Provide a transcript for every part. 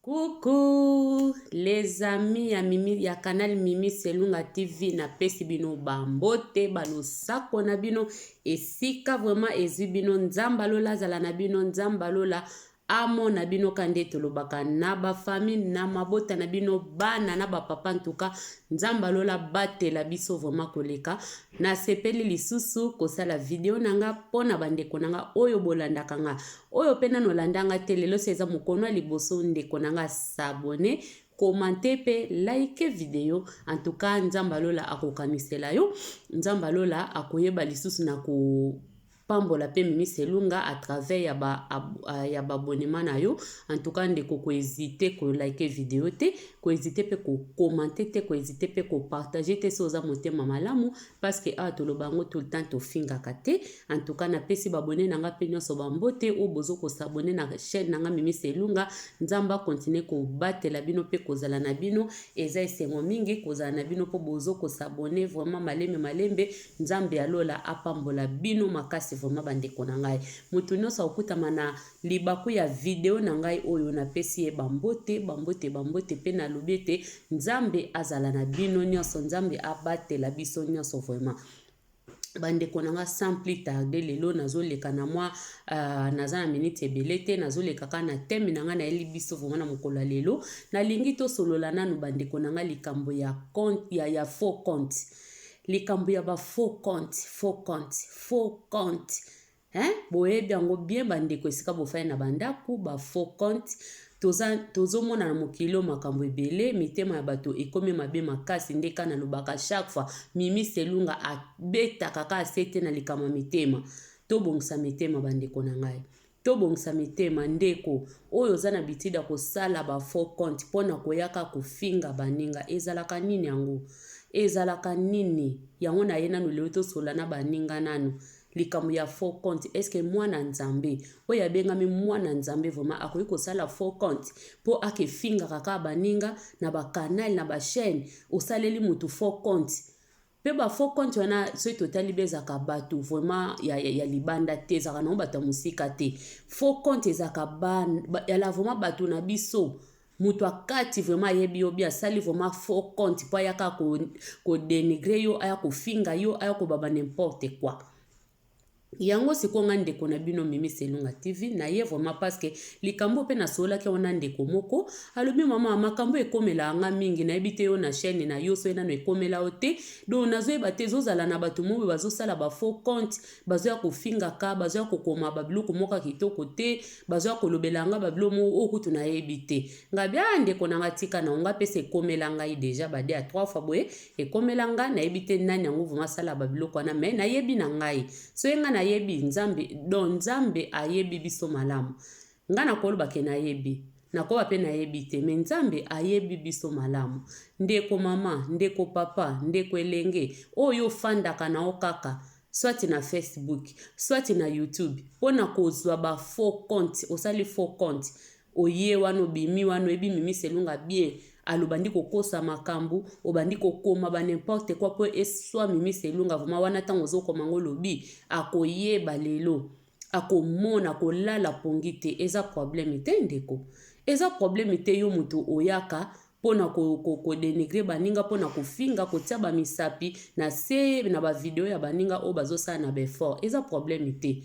Coucou les amis ya Mimi ya canal Mimi Selunga TV na pesi bino bambote balosako na bino esika vraiment ezi bino nzamba lola zala na bino nzamba lola amo na bino kande tolobaka na ba famille na mabota na bino bana na ba papa ntuka nzamba lola batela biso vraiment koleka na sepeli lisusu kosala video nanga pona bandeko nanga oyo bolandaka nga oyo pena no landanga te lelo seza mukono liboso ndeko nanga s'abonner commenter pe like video en tout cas nzamba lola akokamisela yo nzamba lola akoyeba lisusu na ko pambola pe Mimi Selunga à travers ya ba abonnement na yo en tout cas ndeko ko hésiter ko like vidéo te ko hésiter pe ko commenter te ko hésiter pe ko partager te soza motema malamu parce que to lo bango tout le temps to finga kate en tout cas na pesi ba abonné nanga pe nyoso bambote o bozo ko s'abonner na chaîne nanga Mimi Selunga nzamba continuer ko batela bino pe ko zala na bino eza esengo mingi ko zala na bino po bozo ko s'abonner vraiment malembe nzambe alola apambola bino makasi vraiment bandeko na ngai mutu nyonso okutama na libaku ya video na ngai oyo na pesi e bambote pe na lobi ete nzambe azala na bino nyonso nzambe abatela biso nyonso vraiment bandeko na nga sans plus tarder lelo nazoleka na mwa naza na minute ebele te nazoleka kaka na teme na nga na yeli biso vraiment na mokolo lelo nalingi tosolola nanu bandeko na nga likambo ya compte ya faux compte likambo ya ba faux compte boyebi yango bien bandeko esika bofai na bandaku ba faux compte tozomona na mokilo makambo ebele mitema ya bato ekomi mabe makasi ndeka na lobaka chaque fois Mimi Selunga abeta kaka asete na likambo mitema tobongisa mitema bandeko na ngai tobongisa mitema ndeko oyo zana bitida kosala ba faux compte pona koyaka kofinga baninga ezalaka nini yango ezalaka nini yango na yena no leo tosola na baninga nanu likambo ya faux compte est-ce que mwana nzambe oyo abengami mwana nzambe vraiment akoki kosala faux compte po akefinga kaka baninga na bakanal na bachaîne osaleli mutu faux compte pe ba faux compte wana so totali bezaka bato vraiment ya libanda te ezaka na bato musika te faux compte ezaka yala vraiment bato na biso mutu akati vraiment yebi obi asali vraiment faux compte po ayaka ko dénigrer yo aya ko finga yo aya ko baba n'importe quoi yango sikonga ndeko na bino Mimi Selunga TV na ye vraiment parce que likambo pe na sola ke ona ndeko moko alobi mama makambo ekomela nga mingi na ebite yo na chaîne na yo so ena no ekomela ote do nazo eba te zozala na bato mobe bazo sala ba faux compte bazo ya kofinga ka bazo ya kokoma babiloko moka kitoko te bazo ya kolobela nga babilo mo okutu na ebite nga bia ndeko na ngatika na nga pese ekomela nga déjà bade a 3 fois boye ekomela nga na ebite nani yango vraiment sala babiloko wana mais na yebi na ngai so yenga na yebi nzambe don nzambe ayebi biso malamu nga na koloba ke na yebi na koba pe na yebi te me nzambe ayebi biso malamu ndeko mama ndeko papa ndeko elenge oyo fandaka na okaka soit na Facebook soit na YouTube pona kozwa ba faux compte osali faux compte oye wano bimi wano ebi Mimi Selunga bien alobandi kokosa makambu obandi kokoma ba n'importe quoi po eswa Mimi Selunga vraiment wana tango zokoma ngolobi akoyeba lelo akomona kolala pongite eza problème te ndeko eza problème te yo mutu oyaka pona ko dénigrer baninga pona kofinga kotia ba misapi na se na ba video ya baninga o bazosala na befort eza problème te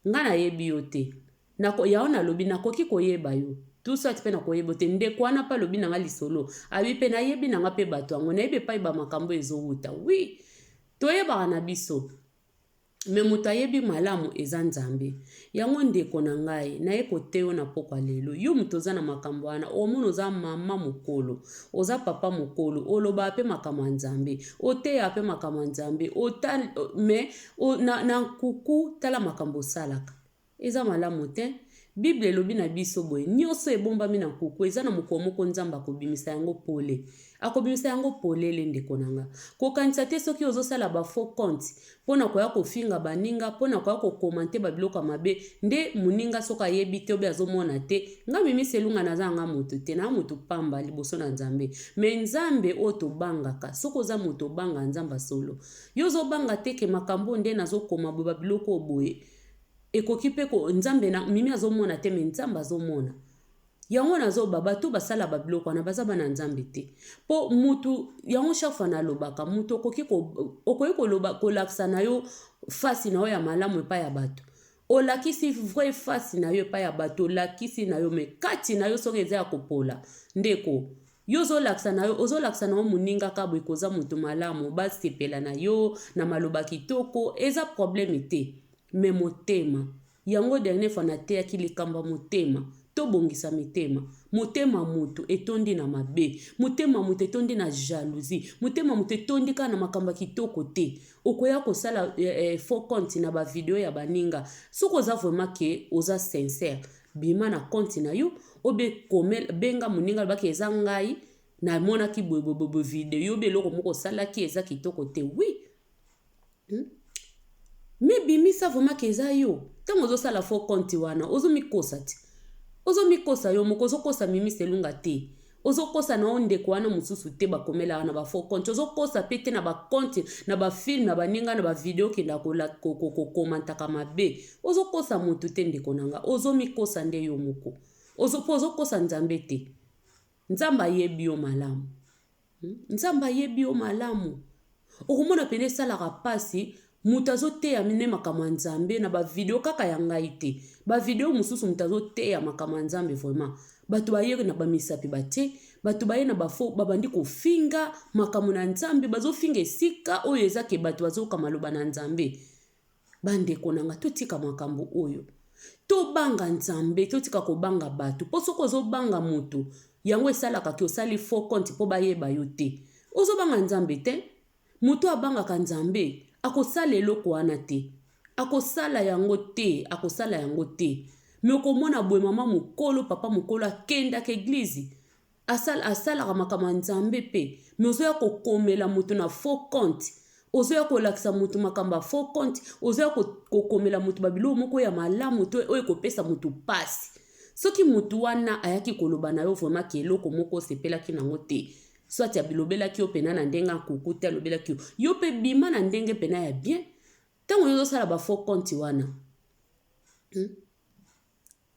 nga na yebi yo te nako yaona lobi nakoki koyeba yo tout ça pe na koyeba te ndeko wana pa lobi nanga lisolo abi pe na yebi nanga pe bato yango na yebe pa iba makambo ezowuta oui toyeba na biso me mutu ayebi malamu eza nzambe yango ndeko na ngai na ye koteyo na pokwa lelo yo mutu oza na makambo wana omona oza mama mokolo oza papa mokolo oloba pe makambo ya nzambe oteya pe makambo ya nzambe me na kuku tala makambo osalaka eza malamu te Bible elobi na biso boye nyonso ebombami na kuku eza na mokolo moko nzambe akobimisa yango pole akobimisa yango polele ndeko nanga kokanisa te soki ozosala ba faux compte pona koya kofinga baninga pona koya kokomante babiloko mabe nde muninga soka yebi te obe azomona te nga Mimi Selunga naza nga moto te na moto pamba liboso na nzambe me nzambe o to bangaka soko za moto banga nzamba solo yo zo banga te ke makambo nde nazokoma babiloko boye ekoki pe ko nzambe na Mimi azomona te me nzamba azomona yango nazoba bato basala babiloko wana baza bana nzambe te mpo mutu yango chaque fois nalobaka mutu okoki kolakisa na yo fasi na yo ya malamu epai ya bato olakisi vrai fasi na yo epai ya bato olakisi na yo me kati na yo soki eza ya kopola ndeko yo ozolakisa na yo moninga kabwe koza mutu malamu basepela na yo na maloba kitoko eza probleme te me motema yango dernier fois nateyaki likamba motema tobongisa mitema motema mutu etondi na mabe motema mutu etondi na jalousie motema mutu etondi ka na makamba kitoko te okoya kosala faux compte na bavideo ya baninga soki oza vraiment ke oza sincere bima na compte na yo obe benga moninga lobaki eza ngai namonaki boye video yo be eloko moko osalaki eza kitoko te oui me bimisa vraiment ke eza yo ntango ozosala faux compte wana ozomikosa te ozomikosa yo moko ozokosa mimi selunga te ozokosa na ondeko wana mosusu te bakomela na ba faux compte ozokosa pe te na ba compte na ba film na baninga na ba video kenda kokomantaka mabe ozokosa mutu te ndeko nanga ozomikosa nde yo moko ozokosa nzambe te nzambe ayebi yo malamu nzambe ayebi yo malamu okomona pene esalaka pasi mutu azoteya mine makambo ya nzambe na bavideo kaka ya ngai te bavideo mosusu mutu azoteya makambo ya nzambe vraiment bato baye na bamisapi bate bato baye na bafo babandi kofinga makambo na nzambe bazofinga esika oyo ezake bato bazoka maloba na nzambe bandeko nanga totika makambo oyo tobanga nzambe totika kobanga bato po soki ozobanga mutu yango esalaka ki osali faux compte po bayeba yo te ozobanga nzambe te mutu abangaka nzambe akosala eloko wana te akosala yango te me okomona boye mama mokolo papa mokolo akendaka eglize asalaka makambo ya nzambe pe me ozoya kokomela mutu na faux compte ozoya kolakisa mutu makambo ya faux compte ozoya kokomela mutu babilo moko ya malamu to oyo kopesa mutu pasi soki mutu wana ayaki koloba na yo vraiment ke eloko moko osepelaki nango te soit ya bilobelaki yo pena na ndenge akuku te alobelaki yo pe bima na ndenge pena ya bien ntango yozosala ba faux compte wana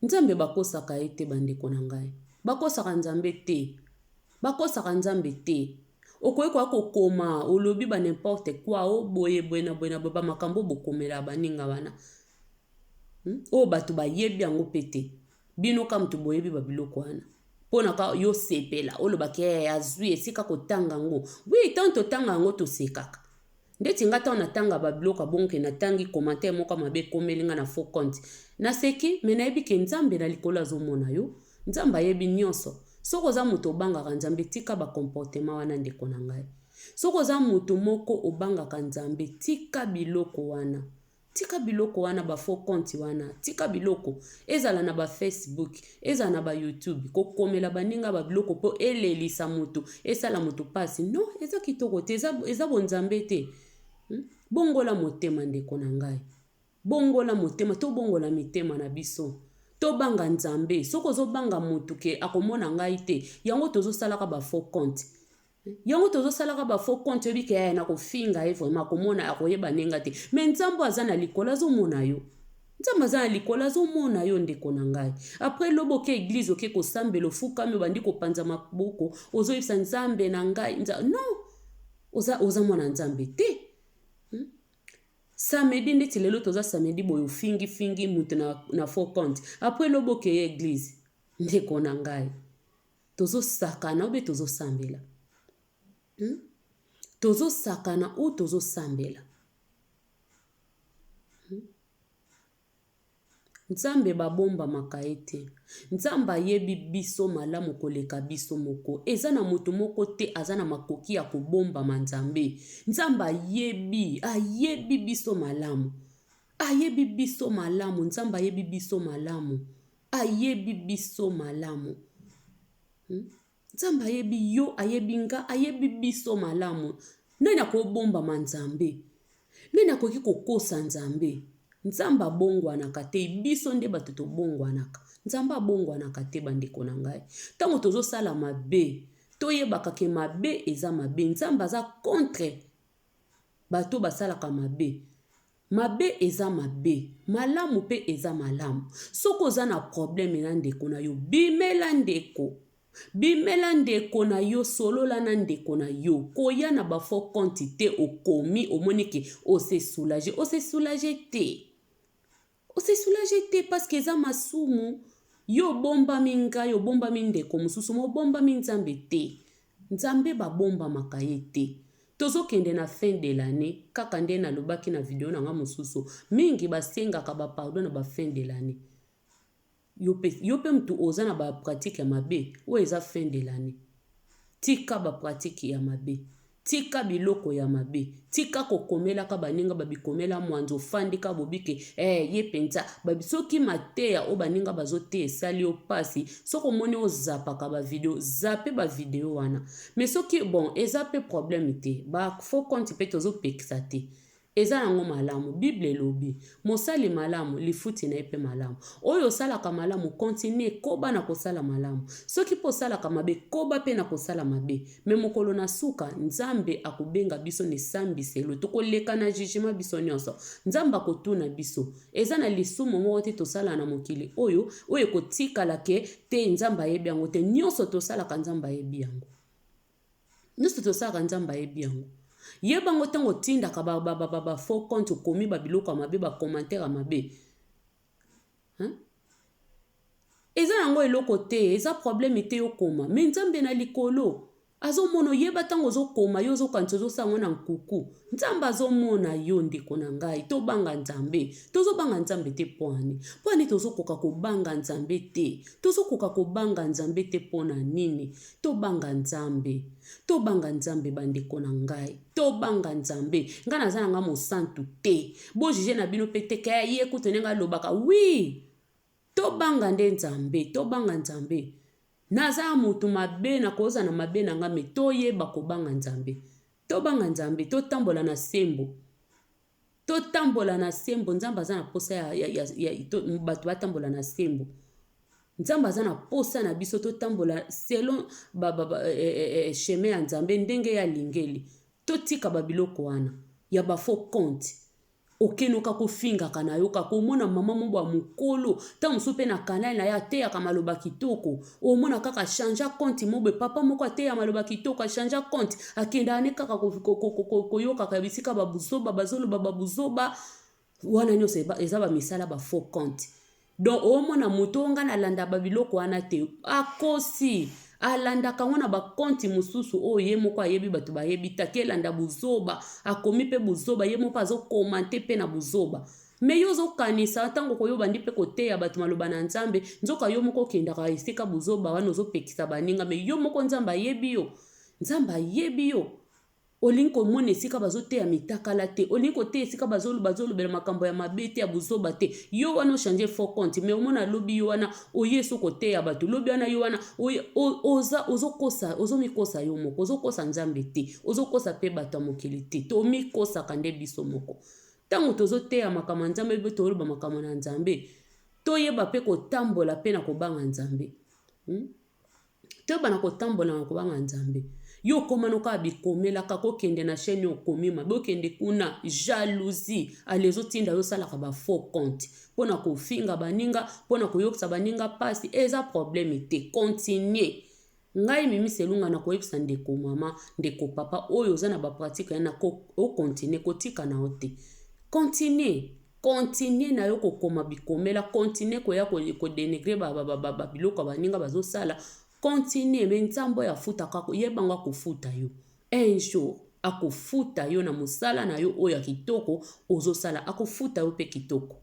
nzambe bakosaka ye te bandeko na ngai bakosaka nzambe te okoki koya kokoma olobi ba n'importe quoi boye na bamakambo bokomela baninga wana oyo bato bayebi yango pe te bino ka mutu boyebi babiloko wana pona ka yo sepela olobaki azwi esika kotanga ngo oui tant totanga ngo tosekaka ndeti nga ta natanga babiloko bonke natangi commentaire moko mabe komelinga na faux compte naseki me nayebi ke nzambe na likolo azomona yo nzambe ayebi nyonso soki oza mutu obangaka nzambe tika bakomportema wana ndeko na ngai soki oza mutu moko obangaka nzambe tika biloko wana ba faux compte wana tika biloko ezala na ba Facebook ezala na ba YouTube kokomela baninga ba biloko po elelisa mutu esala mutu pasi no eza kitoko te eza bonzambe te bongola motema ndeko na ngai bongola motema to bongola mitema na biso to banga nzambe soko ozobanga mutu ke akomona ngai te yango tozosalaka ba faux compte yobi ke na kofinga ye vraiment akomona akoyeba nenga te me nzambe aza na likolo azomona yo ndeko na ngai après lobo oke eglize oke kosambela ofukami obandi kopanza maboko ozoyebisa nzambe na ngai non oza mwana nzambe te samedi ndeti lelo toza samedi boyo ofingi mutu na faux compte après lobo oke ye eglize ndeko na ngai tozosakana obe tozosambela tozosakana ou tozosambela nzambe babomba makaye te nzambe ayebi biso malamu koleka biso moko eza na mutu moko te aza na makoki ya kobomba manzambe nzambe ayebi biso malamu nzambe ayebi biso malamu nzambe ayebi yo ayebi nga ayebi biso malamu nani akobomba manzambe nani akoki kokosa nzambe nzambe abongwanaka te biso nde bato tobongwanaka nzambe abongwanaka te bandeko na ngai ntango tozosala mabe toyebaka ke mabe eza mabe nzambe aza contre bato basalaka mabe mabe eza mabe, malamu pe eza malamu. Soko oza na problème na ndeko na yo, bimela ndeko. Bimela ndeko na yo, solola na ndeko na yo. Koya na ba faux compte te okomi omonike ose soulager. Ose soulager te. Ose soulager te parce que eza masumu. Yo bomba minga, yo bomba mindeko mususu, mo bomba minzambe te. Nzambe ba bomba makaye te. Tozo kende na fin de l'année, kaka nde na lobaki na video na nga mususu, mingi basenga ka ba pardon na ba fin de l'année. Yo pe mtu oza na ba pratique ya mabe, ou eza fin de l'année. Tika ba pratique ya mabe. Tika biloko ya mabe. Tika kokomela ka baninga babikomela mwanzo fandi ka bobike ye penza babisoki mateya o baninga bazote esali o pasi soko moni o zapa ka ba video zape ba video wana mais soki bon ezape problème te ba faux compte pe tozo pekisa te eza nango malamu bible elobi mosali malamu lifuti na epe malamu oyo salaka malamu continue koba na kosala malamu soki po salaka mabe koba pe na kosala mabe me mokolo na suka nzambe akubenga biso ne sambiselo tokoleka na jugement biso nyonso nzambe akotuna biso eza na lisumu moko te tosala na mokili oyo kotikala ke te nzambe ayebi yango te nyonso tosalaka nzambe ayebi yango nyonso tosalaka nzambe ayebi yango yebango tango tinda ka ba faux compte komi ba biloko mabe ba commentaire mabe eza nango eloko te eza problème te yo koma mais nzambe na likolo azomona yeba tango zokoma yo zokanisa zosango na nkuku nzambe azomona yo ndeko na ngai tobanga nzambe tozobanga nzambe te poani poani tozokoka kobanga nzambe te tozokoka kobanga nzambe te pona nini tobanga nzambe bandeko na ngai tobanga nzambe nga naza na nga mosantu te bo juge na bino pe te kaya ye kutene nga lobaka oui tobanga nzambe naza mutu mabe na koza na mabe na nga me toyeba kobanga nzambe tobanga nzambe totambola na sembo nzambe aza na posa ya bato batambola na sembo nzambe aza na posa na biso totambola selon chemin ya nzambe ndenge ya lingeli totika babiloko wana ya ba faux compte okenoka kofingaka na yo kakomona mama mobwa mokolo ta mosu pe na kanal na ya te ya maloba kitoko omona kaka changea compte mobwe papa moko ate ya maloba kitoko changea compte akenda ane kaka koyoka ka bisika babuzoba bazoloba babuzoba wana nyonso eza ba misala ba faux compte donc omona moto nga na landa babiloko wana te akosi alandaka wana bakonti mususu oyo ye moko ayebi bato bayebi take landa buzoba akomi pe buzoba ye moko azokomante pe na buzoba me yo ozokanisa ntango koyoba ndi pe koteya bato maloba na nzambe nzoka yo moko okendaka esika buzoba wana ozopekisa baninga me yo moko nzambe ayebi yo olingi komona esika bazoteya mitakala te olingi koteya esika bazolobela makambo ya mabe te ya buzoba te yo wana ochange faux compte me omona lobi yo wana oyeso koteya bato lobi wana yo wana ozomikosa yo moko ozokosa nzambe te ozokosa pe bato ya mokili te tomikosaka nde biso moko ntango tozoteya makambo ya nzambe pe toloba makambo na nzambe toyeba pe kotambola pe na kobanga nzambe toyeba na kotambola na kobanga nzambe yo komanoka bikomelaka kokende na chaîne yo komima bokende kuna jalousie alezotinda yo salaka ba faux compte pona kofinga baninga pona koyokisa baninga pasi eza problème te continue ngai mimi selunga na koyebisa ndeko mama ndeko papa oyo za na ba pratique ya na ko continue kotika na ote continue na yo kokoma bikomela continue koya ko dénigrer ba biloko baninga bazosala continue me nzambo ya futa kako yebanga kofuta yo un jour akofuta yo na musala na yo oyo kitoko ozosala akofuta yo pe kitoko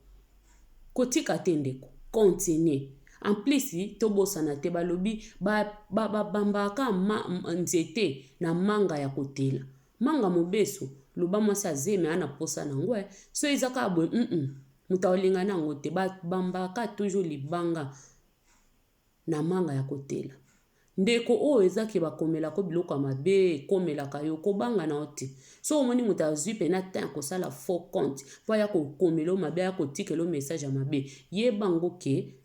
kotika te ndeko continue en plus tobosana te balobi bambaka nzete na manga ya kotela manga mobeso loba mwasi azeme ana posa nango so ezaka bwe mutaolinga nango te bambaka toujours libanga na manga ya kotela ndeko oyo ezaki bakomela ko biloko ya mabe komelaka yo kobanga na ote so omoni moto azwi pena temps kosala faux compte po ya kokomela mabe ya kotikela message ya mabe yebango ke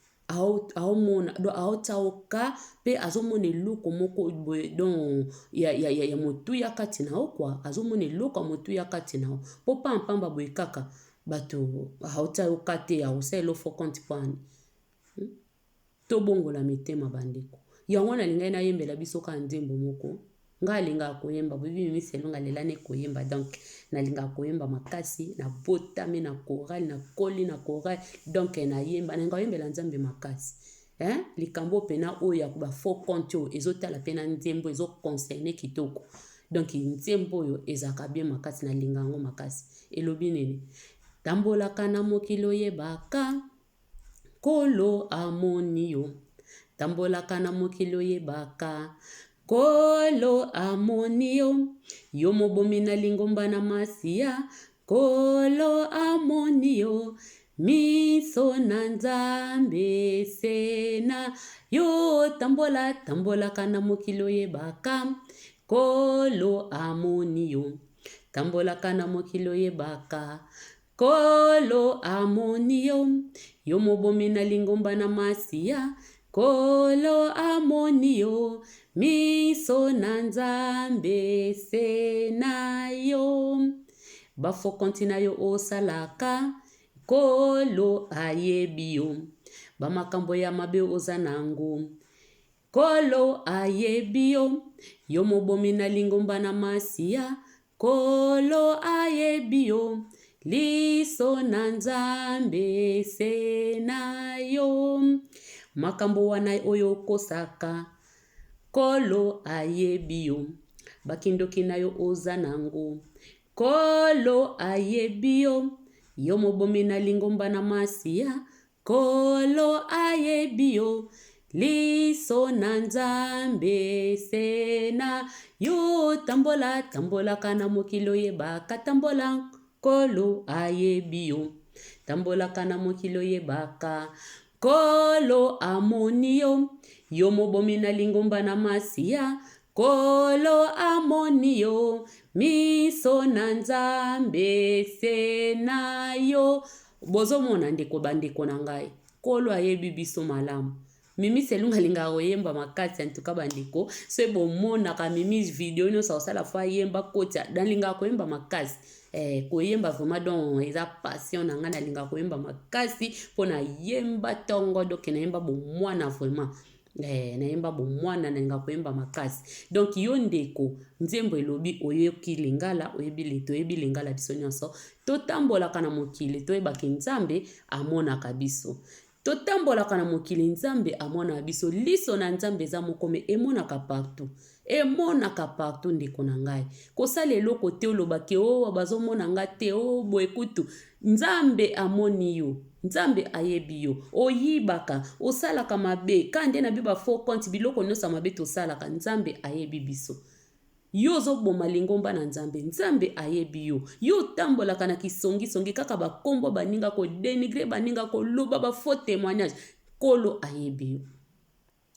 aomona aotaoka pe azomona eloko moko don ya motu ya kati na okwa azomona eloko ya motu ya kati na po pampamba boye kaka bato hauta okate ya oselo faux compte pani to bongo la mitema bandeko yango na lingai na yembela biso ka nzembo moko nga linga koyemba bibi mimi selonga lelane koyemba donc na linga koyemba makasi na botame na chorale na koli na chorale donc na yemba na nga yembela nzambe makasi likambo pena oya kuba faux compte o ezotala pena nzembo ezo concerner kitoko donc nzembo oyo ezaka bien makasi na linga ngo makasi elobi nini tambolaka na mokilo yebaka kolo amoni yo tambolaka na mokilo yebaka kolo amoni yo yo mobomi na lingomba na masiya kolo amoni yo miso na nzambe sena yo tambolaka na mokilo yebaka kolo amoni yo tambolaka na mokilo yebaka kolo amoni yo yo mobomi na lingomba na masiya kolo amoni yo miso na nzambe sena yo bafo konti na yo osalaka kolo ayebi yo bamakambo ya mabe oza nango kolo ayebi yo yo mobomi na lingomba na masiya kolo ayebi yo liso na nzambe sena yo makambo wana oyo kosaka kolo ayebi yo bakindoki na yo oza nango kolo ayebi yo yo mobomi na lingomba na masiya kolo ayebi yo liso na nzambe sena yo tambolaka na mokilo yebaka tambola kolo ayebi yo tambolaka na mokilo yebaka kolo amoni yo yo mobomi na lingomba na masiya kolo amoni yo miso na nzambe sena yo bozomona ndeko bandeko na ngai kolo ayebi biso malamu mimi selunga linga koyemba makasi antuka bandeko so bomonaka mimi video nyonso osala fa yemba kota dan linga koyemba makasi koyemba vraiment donc eza passion na nga na linga koyemba makasi pona yemba tongo donc na yemba bomwana vraiment nayemba bomwana na linga koyemba makasi donc yo ndeko nzembo elobi oyoki lingala oyebi leto oyebi lingala biso nyonso totambolaka na mokili toyebaki nzambe amonaka biso totambolaka na mokili nzambe amona biso liso na nzambe eza mokome emonaka partout ndeko na ngai kosala eloko te olobaki o bazomona nga te o boekutu nzambe amoni yo nzambe ayebi yo oyibaka osalaka mabe kande na biba faux compte biloko nyonso mabe tosalaka nzambe ayebi biso yo ozoboma lingomba na nzambe nzambe ayebi yo yo tambolaka na kisongisongi kaka bakombo baninga kodenigre baninga koloba bafaux témoignage kolo ayebi yo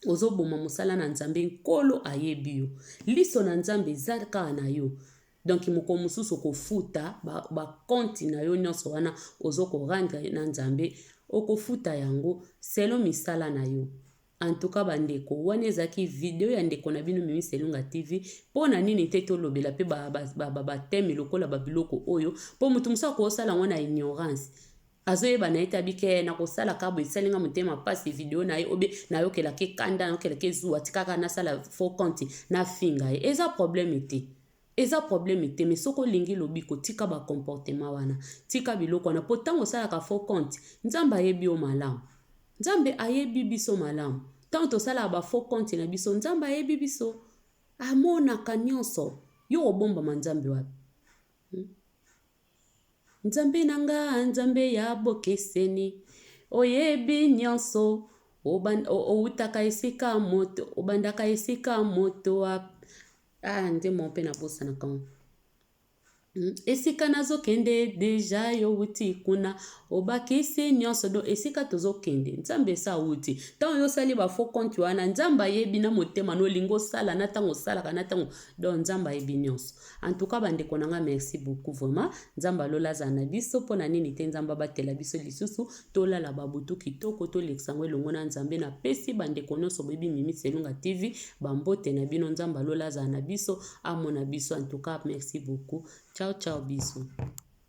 ozoboma mosala na nzambe nkolo ayebi yo liso na nzambe eza kaka na yo donc moko mosusu kofuta bakonti na yo nyonso wana ozokorendre na nzambe okofuta yango selo misala na yo en tout cas bandeko wana ezaki video ya ndeko na bino Mimi Selunga TV pona nini te tolobela pe bateme lokola babiloko oyo po mutu musa kosala ngo na ignorance azoyeba na ete abike na kosala kabo esalinga motema pasi video na ye obe na yokelake kanda na yokelake zuwa tikaka nasala faux compte na finga ye eza problème te mais soko lingi lobiko tika ba comportement wana tika biloko wana po tango salaka faux compte nzambe ayebi o malamu nzambe ayebi biso malamu tango tosala ba faux compte na biso nzambe ayebi biso amonaka nyonso yo obombama nzambe wapi nzambe nanga nzambe ya bokeseni oyebi nyonso outaka esika moto obandaka esika moto nde mpe na bosa na kango esika nazokende deja yo wuti kuna obakisi nyonso do esika tozokende nzambe esa wuti tango yosali ba faux compte wana nzambe ayebi na motema no lingo sala na tango salaka na tango do nzambe ayebi nyonso en tout cas bandeko nanga merci beaucoup vraiment nzambe lolaza na biso pona nini te nzambe batela biso lisusu tolala babutu kitoko toleksango elongo na nzambe na pesi bandeko nyonso bebi Mimi Selunga TV bambote na bino nzambe lolaza na biso amona biso en tout cas merci beaucoup ciao bisous